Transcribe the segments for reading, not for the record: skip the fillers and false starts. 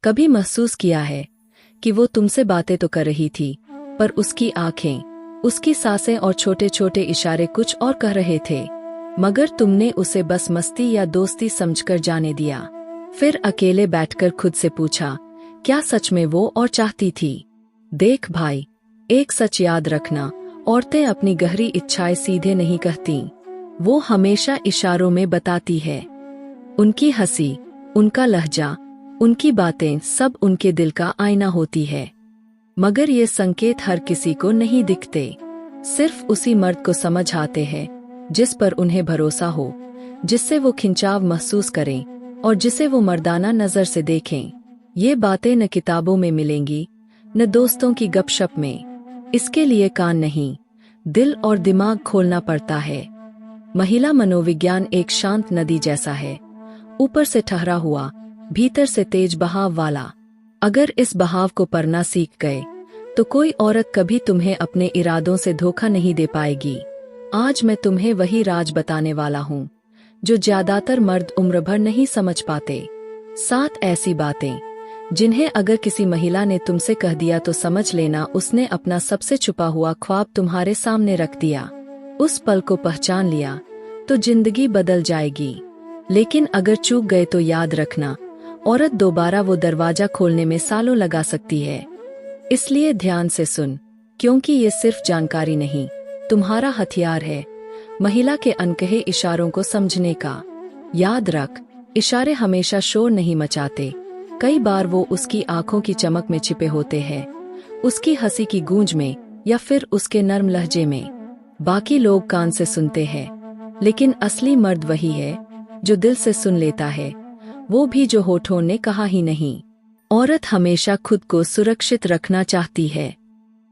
कभी महसूस किया है कि वो तुमसे बातें तो कर रही थी, पर उसकी आंखें, उसकी सांसें और छोटे छोटे इशारे कुछ और कह रहे थे, मगर तुमने उसे बस मस्ती या दोस्ती समझकर जाने दिया। फिर अकेले बैठकर खुद से पूछा, क्या सच में वो और चाहती थी? देख भाई, एक सच याद रखना, औरतें अपनी गहरी इच्छाएं सीधे नहीं कहती, वो हमेशा इशारों में बताती है। उनकी हंसी, उनका लहजा, उनकी बातें सब उनके दिल का आईना होती है। मगर ये संकेत हर किसी को नहीं दिखते, सिर्फ उसी मर्द को समझ आते हैं जिस पर उन्हें भरोसा हो, जिससे वो खिंचाव महसूस करें और जिसे वो मर्दाना नजर से देखें। ये बातें न किताबों में मिलेंगी, न दोस्तों की गपशप में। इसके लिए कान नहीं, दिल और दिमाग खोलना पड़ता है। महिला मनोविज्ञान एक शांत नदी जैसा है, ऊपर से ठहरा हुआ, भीतर से तेज बहाव वाला। अगर इस बहाव को पढ़ना सीख गए तो कोई औरत कभी तुम्हें अपने इरादों से धोखा नहीं दे पाएगी। आज मैं तुम्हें वही राज बताने वाला हूँ जो ज्यादातर मर्द उम्र भर नहीं समझ पाते। 7 ऐसी बातें जिन्हें अगर किसी महिला ने तुमसे कह दिया तो समझ लेना उसने अपना सबसे छुपा हुआ ख्वाब तुम्हारे सामने रख दिया। उस पल को पहचान लिया तो जिंदगी बदल जाएगी, लेकिन अगर चूक गए तो याद रखना, औरत दोबारा वो दरवाजा खोलने में सालों लगा सकती है। इसलिए ध्यान से सुन, क्योंकि ये सिर्फ जानकारी नहीं, तुम्हारा हथियार है महिला के अनकहे इशारों को समझने का। याद रख, इशारे हमेशा शोर नहीं मचाते, कई बार वो उसकी आंखों की चमक में छिपे होते हैं, उसकी हंसी की गूंज में या फिर उसके नर्म लहजे में। बाकी लोग कान से सुनते हैं, लेकिन असली मर्द वही है जो दिल से सुन लेता है, वो भी जो होठों ने कहा ही नहीं। औरत हमेशा खुद को सुरक्षित रखना चाहती है,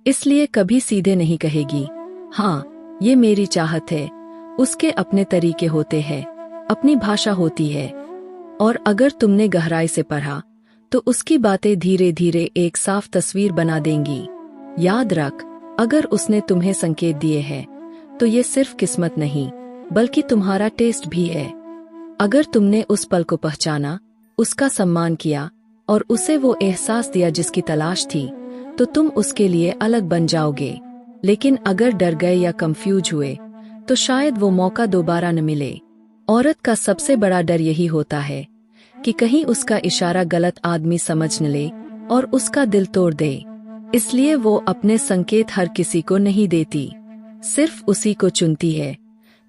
इसलिए कभी सीधे नहीं कहेगी, हाँ ये मेरी चाहत है। उसके अपने तरीके होते हैं, अपनी भाषा होती है, और अगर तुमने गहराई से पढ़ा तो उसकी बातें धीरे धीरे एक साफ तस्वीर बना देंगी। याद रख, अगर उसने तुम्हें संकेत दिए हैं तो ये सिर्फ किस्मत नहीं बल्कि तुम्हारा टेस्ट भी है। अगर तुमने उस पल को पहचाना, उसका सम्मान किया और उसे वो एहसास दिया जिसकी तलाश थी, तो तुम उसके लिए अलग बन जाओगे। लेकिन अगर डर गए या कंफ्यूज हुए तो शायद वो मौका दोबारा न मिले। औरत का सबसे बड़ा डर यही होता है कि कहीं उसका इशारा गलत आदमी समझ न ले और उसका दिल तोड़ दे। इसलिए वो अपने संकेत हर किसी को नहीं देती, सिर्फ उसी को चुनती है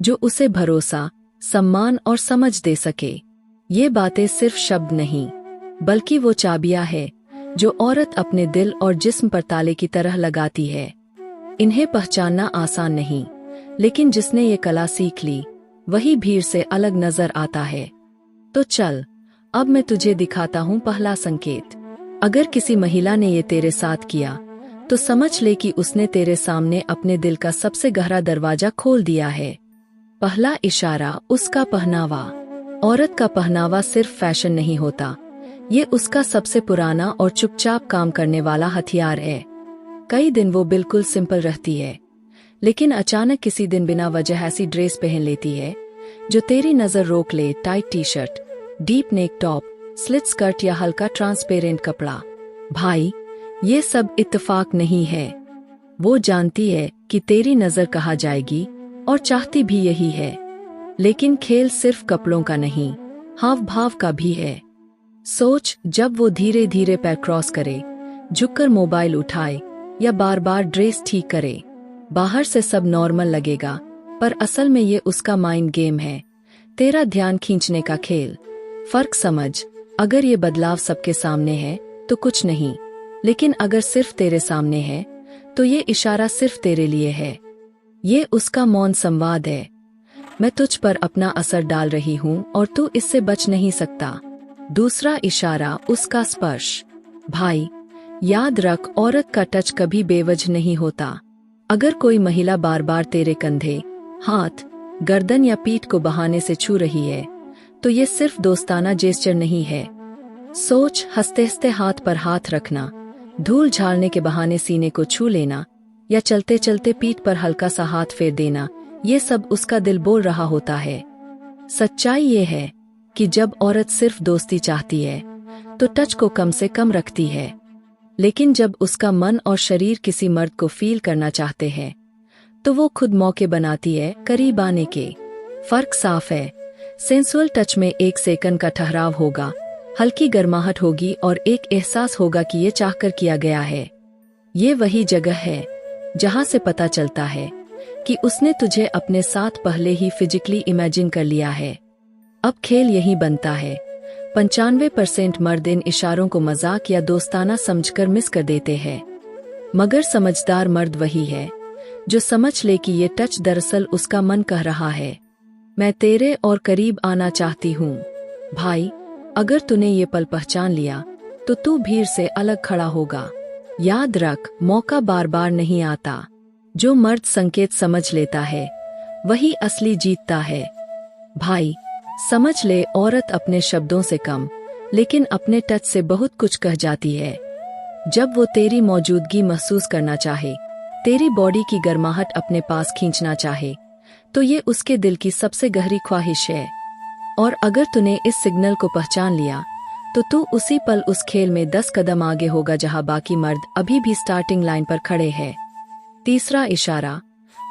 जो उसे भरोसा, सम्मान और समझ दे सके। ये बातें सिर्फ शब्द नहीं, बल्कि वो चाबियां है जो औरत अपने दिल और जिस्म पर ताले की तरह लगाती है। इन्हें पहचानना आसान नहीं, लेकिन जिसने ये कला सीख ली वही भीड़ से अलग नजर आता है। तो चल, अब मैं तुझे दिखाता हूँ पहला संकेत। अगर किसी महिला ने ये तेरे साथ किया तो समझ ले कि उसने तेरे सामने अपने दिल का सबसे गहरा दरवाजा खोल दिया है। पहला इशारा, उसका पहनावा। औरत का पहनावा सिर्फ फैशन नहीं होता, ये उसका सबसे पुराना और चुपचाप काम करने वाला हथियार है। कई दिन वो बिल्कुल सिंपल रहती है, लेकिन अचानक किसी दिन बिना वजह ऐसी ड्रेस पहन लेती है जो तेरी नजर रोक ले। Tight T shirt, deep neck top, slit skirt या हल्का ट्रांसपेरेंट कपड़ा। भाई, ये सब इत्तेफाक नहीं है। वो जानती है कि तेरी नजर कहाँ जाएगी और चाहती भी यही है। लेकिन खेल सिर्फ कपड़ों का नहीं, हाव भाव का भी है। सोच, जब वो धीरे धीरे पैर क्रॉस करे, झुककर मोबाइल उठाए या बार बार ड्रेस ठीक करे, बाहर से सब नॉर्मल लगेगा, पर असल में ये उसका माइंड गेम है, तेरा ध्यान खींचने का खेल। फर्क समझ, अगर ये बदलाव सबके सामने है तो कुछ नहीं, लेकिन अगर सिर्फ तेरे सामने है तो ये इशारा सिर्फ तेरे लिए है। ये उसका मौन संवाद है, मैं तुझ पर अपना असर डाल रही हूँ और तू इससे बच नहीं सकता। दूसरा इशारा, उसका स्पर्श। भाई, याद रख, औरत का टच कभी बेवजह नहीं होता। अगर कोई महिला बार बार तेरे कंधे, हाथ, गर्दन या पीठ को बहाने से छू रही है तो ये सिर्फ दोस्ताना जेस्चर नहीं है। सोच, हंसते हंसते हाथ पर हाथ रखना, धूल झाड़ने के बहाने सीने को छू लेना या चलते चलते पीठ पर हल्का सा हाथ फेर देना, ये सब उसका दिल बोल रहा होता है। सच्चाई ये है कि जब औरत सिर्फ दोस्ती चाहती है तो टच को कम से कम रखती है। लेकिन जब उसका मन और शरीर किसी मर्द को फील करना चाहते हैं तो वो खुद मौके बनाती है करीब आने के। फर्क साफ है। सेंसुअल टच में 1 सेकंड का ठहराव होगा, हल्की गर्माहट होगी और एक एहसास होगा कि ये चाहकर किया गया है। ये वही जगह है जहां से पता चलता है कि उसने तुझे अपने साथ पहले ही फिजिकली इमेजिन कर लिया है। अब खेल यही बनता है। 95% मर्द इन इशारों को मजाक या दोस्ताना समझकर मिस कर देते हैं, मगर समझदार मर्द वही है जो समझ ले कि ये टच दरअसल उसका मन कह रहा है, मैं तेरे और करीब आना चाहती हूँ। भाई, अगर तूने ये पल पहचान लिया तो तू भीड़ से अलग खड़ा होगा। याद रख, मौका बार बार नहीं आता। जो मर्द संकेत समझ लेता है वही असली जीतता है। भाई, समझ ले, औरत अपने शब्दों से कम लेकिन अपने टच से बहुत कुछ कह जाती है। जब वो तेरी मौजूदगी महसूस करना चाहे, तेरी बॉडी की गर्माहट अपने पास खींचना चाहे, तो ये उसके दिल की सबसे गहरी ख्वाहिश है। और अगर तूने इस सिग्नल को पहचान लिया तो तू उसी पल उस खेल में 10 कदम आगे होगा जहां बाकी मर्द अभी भी स्टार्टिंग लाइन पर खड़े हैं। तीसरा इशारा,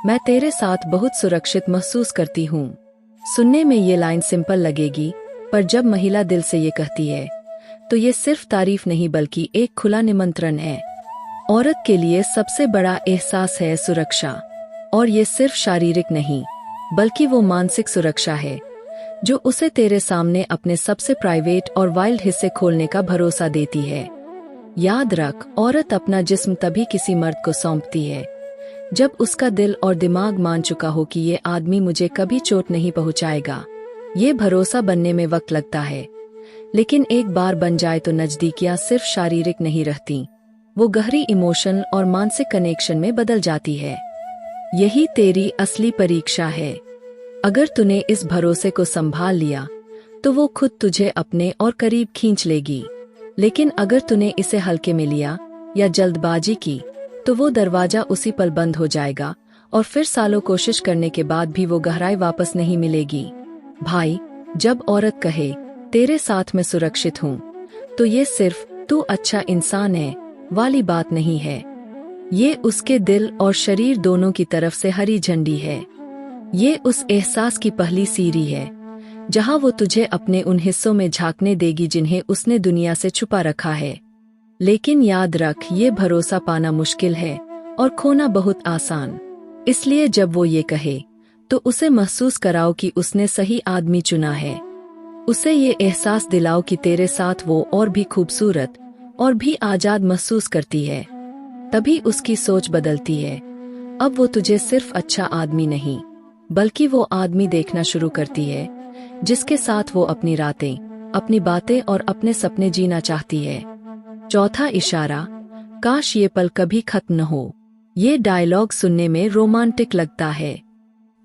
मैं तेरे साथ बहुत सुरक्षित महसूस करती हूँ। सुनने में ये लाइन सिंपल लगेगी, पर जब महिला दिल से ये कहती है तो ये सिर्फ तारीफ नहीं बल्कि एक खुला निमंत्रण है। औरत के लिए सबसे बड़ा एहसास है सुरक्षा, और ये सिर्फ शारीरिक नहीं बल्कि वो मानसिक सुरक्षा है जो उसे तेरे सामने अपने सबसे प्राइवेट और वाइल्ड हिस्से खोलने का भरोसा देती है। याद रख, औरत अपना जिस्म तभी किसी मर्द को सौंपती है जब उसका दिल और दिमाग मान चुका हो कि ये आदमी मुझे कभी चोट नहीं पहुंचाएगा। ये भरोसा बनने में वक्त लगता है, लेकिन एक बार बन जाए तो नजदीकियां सिर्फ शारीरिक नहीं रहती, वो गहरी इमोशन और मानसिक कनेक्शन में बदल जाती है। यही तेरी असली परीक्षा है। अगर तूने इस भरोसे को संभाल लिया तो वो खुद तुझे अपने और करीब खींच लेगी। लेकिन अगर तूने इसे हल्के में लिया या जल्दबाजी की तो वो दरवाजा उसी पल बंद हो जाएगा और फिर सालों कोशिश करने के बाद भी वो गहराई वापस नहीं मिलेगी। भाई, जब औरत कहे तेरे साथ मैं सुरक्षित हूँ, तो ये सिर्फ तू अच्छा इंसान है वाली बात नहीं है। ये उसके दिल और शरीर दोनों की तरफ से हरी झंडी है। ये उस एहसास की पहली सीढ़ी है जहां वो तुझे अपने उन हिस्सों में झांकने देगी जिन्हें उसने दुनिया से छुपा रखा है। लेकिन याद रख, ये भरोसा पाना मुश्किल है और खोना बहुत आसान। इसलिए जब वो ये कहे तो उसे महसूस कराओ कि उसने सही आदमी चुना है। उसे ये एहसास दिलाओ कि तेरे साथ वो और भी खूबसूरत और भी आजाद महसूस करती है। तभी उसकी सोच बदलती है। अब वो तुझे सिर्फ अच्छा आदमी नहीं बल्कि वो आदमी देखना शुरू करती है जिसके साथ वो अपनी रातें, अपनी बातें और अपने सपने जीना चाहती है। चौथा इशारा, काश ये पल कभी खत्म न हो। ये डायलॉग सुनने में रोमांटिक लगता है,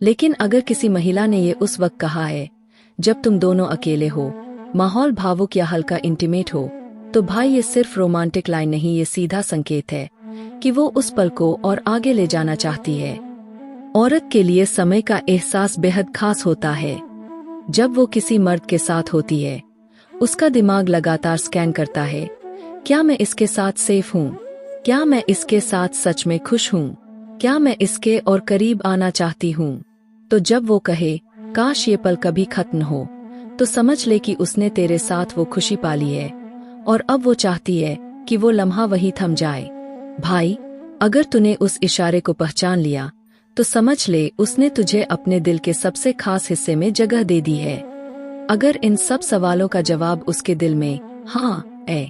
लेकिन अगर किसी महिला ने ये उस वक्त कहा है जब तुम दोनों अकेले हो, माहौल भावुक या हल्का इंटीमेट हो, तो भाई ये सिर्फ रोमांटिक लाइन नहीं, ये सीधा संकेत है कि वो उस पल को और आगे ले जाना चाहती है। औरत के लिए समय का एहसास बेहद खास होता है। जब वो किसी मर्द के साथ होती है, उसका दिमाग लगातार स्कैन करता है, क्या मैं इसके साथ सेफ हूँ? क्या मैं इसके साथ सच में खुश हूँ? क्या मैं इसके और करीब आना चाहती हूँ? तो जब वो कहे काश ये पल कभी खत्म न हो, तो समझ ले कि उसने तेरे साथ वो खुशी पाली है और अब वो चाहती है कि वो लम्हा वही थम जाए। भाई, अगर तूने उस इशारे को पहचान लिया तो समझ ले उसने तुझे अपने दिल के सबसे खास हिस्से में जगह दे दी है। अगर इन सब सवालों का जवाब उसके दिल में हाँ है,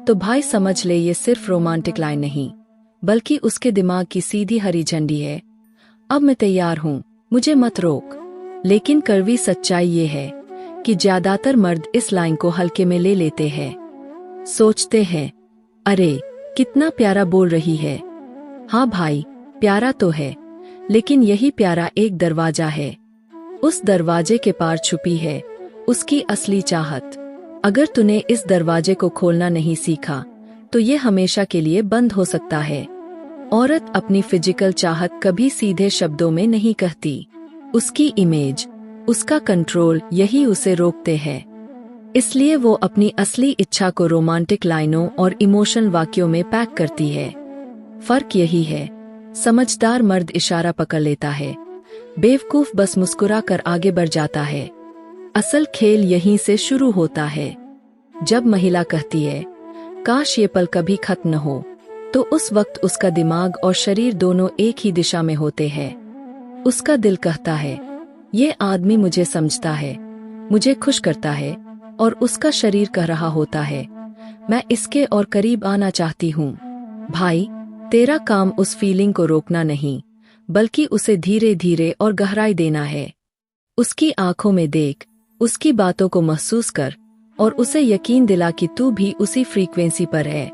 तो भाई समझ ले ये सिर्फ रोमांटिक लाइन नहीं बल्कि उसके दिमाग की सीधी हरी झंडी है। अब मैं तैयार हूँ, मुझे मत रोक। लेकिन कड़वी सच्चाई ये है कि ज्यादातर मर्द इस लाइन को हल्के में ले लेते हैं। सोचते हैं, अरे कितना प्यारा बोल रही है। हाँ भाई, प्यारा तो है, लेकिन यही प्यारा एक दरवाजा है। उस दरवाजे के पार छुपी है उसकी असली चाहत। अगर तूने इस दरवाजे को खोलना नहीं सीखा तो ये हमेशा के लिए बंद हो सकता है। औरत अपनी फिजिकल चाहत कभी सीधे शब्दों में नहीं कहती। उसकी इमेज, उसका कंट्रोल यही उसे रोकते हैं। इसलिए वो अपनी असली इच्छा को रोमांटिक लाइनों और इमोशनल वाक्यों में पैक करती है। फर्क यही है, समझदार मर्द इशारा पकड़ लेता है, बेवकूफ बस मुस्कुरा कर आगे बढ़ जाता है। असल खेल यहीं से शुरू होता है। जब महिला कहती है, काश ये पल कभी खत्म न हो, तो उस वक्त उसका दिमाग और शरीर दोनों एक ही दिशा में होते हैं। उसका दिल कहता है, ये आदमी मुझे समझता है, मुझे खुश करता है, और उसका शरीर कह रहा होता है, मैं इसके और करीब आना चाहती हूँ। भाई, तेरा काम उस फीलिंग को रोकना नहीं, बल्कि उसे धीरे धीरे और गहराई देना है। उसकी आंखों में देख, उसकी बातों को महसूस कर, और उसे यकीन दिला कि तू भी उसी फ्रीक्वेंसी पर है।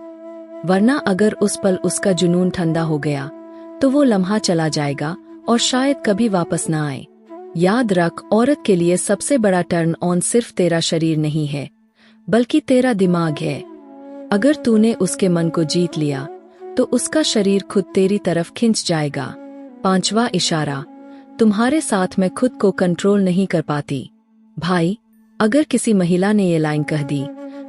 वरना अगर उस पल उसका जुनून ठंडा हो गया, तो वो लम्हा चला जाएगा और शायद कभी वापस ना आए। याद रख, औरत के लिए सबसे बड़ा टर्न ऑन सिर्फ तेरा शरीर नहीं है, बल्कि तेरा दिमाग है। अगर तूने उसके मन को जीत लिया, तो उसका शरीर खुद तेरी तरफ खिंच जाएगा। 5वां इशारा, तुम्हारे साथ मैं खुद को कंट्रोल नहीं कर पाती। भाई, अगर किसी महिला ने ये लाइन कह दी,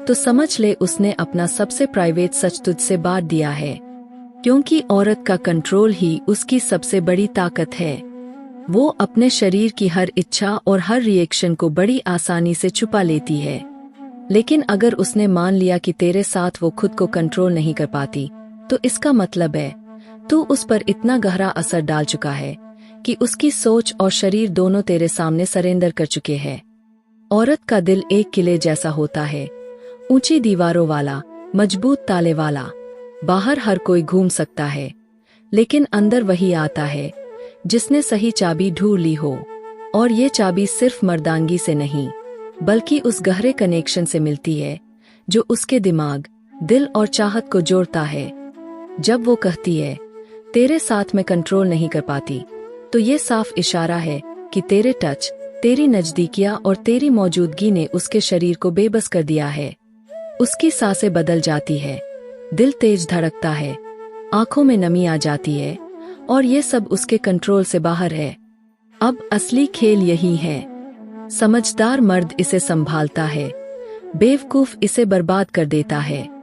तो समझ ले उसने अपना सबसे प्राइवेट सच तुझसे बांट दिया है। क्योंकि औरत का कंट्रोल ही उसकी सबसे बड़ी ताकत है। वो अपने शरीर की हर इच्छा और हर रिएक्शन को बड़ी आसानी से छुपा लेती है। लेकिन अगर उसने मान लिया कि तेरे साथ वो खुद को कंट्रोल नहीं कर पाती, तो इसका मतलब है तू उस पर इतना गहरा असर डाल चुका है कि उसकी सोच और शरीर दोनों तेरे सामने सरेंडर कर चुके हैं। औरत का दिल एक किले जैसा होता है, ऊंची दीवारों वाला, मजबूत ताले वाला। बाहर हर कोई घूम सकता है, लेकिन अंदर वही आता है जिसने सही चाबी ढूंढ ली हो। और ये चाबी सिर्फ मर्दांगी से नहीं, बल्कि उस गहरे कनेक्शन से मिलती है जो उसके दिमाग, दिल और चाहत को जोड़ता है। जब वो कहती है, तेरे साथ मैं कंट्रोल नहीं कर पाती, तो ये साफ इशारा है कि तेरे टच, तेरी नजदीकियां और तेरी मौजूदगी ने उसके शरीर को बेबस कर दिया है। उसकी सांसें बदल जाती है, दिल तेज धड़कता है, आंखों में नमी आ जाती है, और ये सब उसके कंट्रोल से बाहर है। अब असली खेल यही है। समझदार मर्द इसे संभालता है, बेवकूफ इसे बर्बाद कर देता है।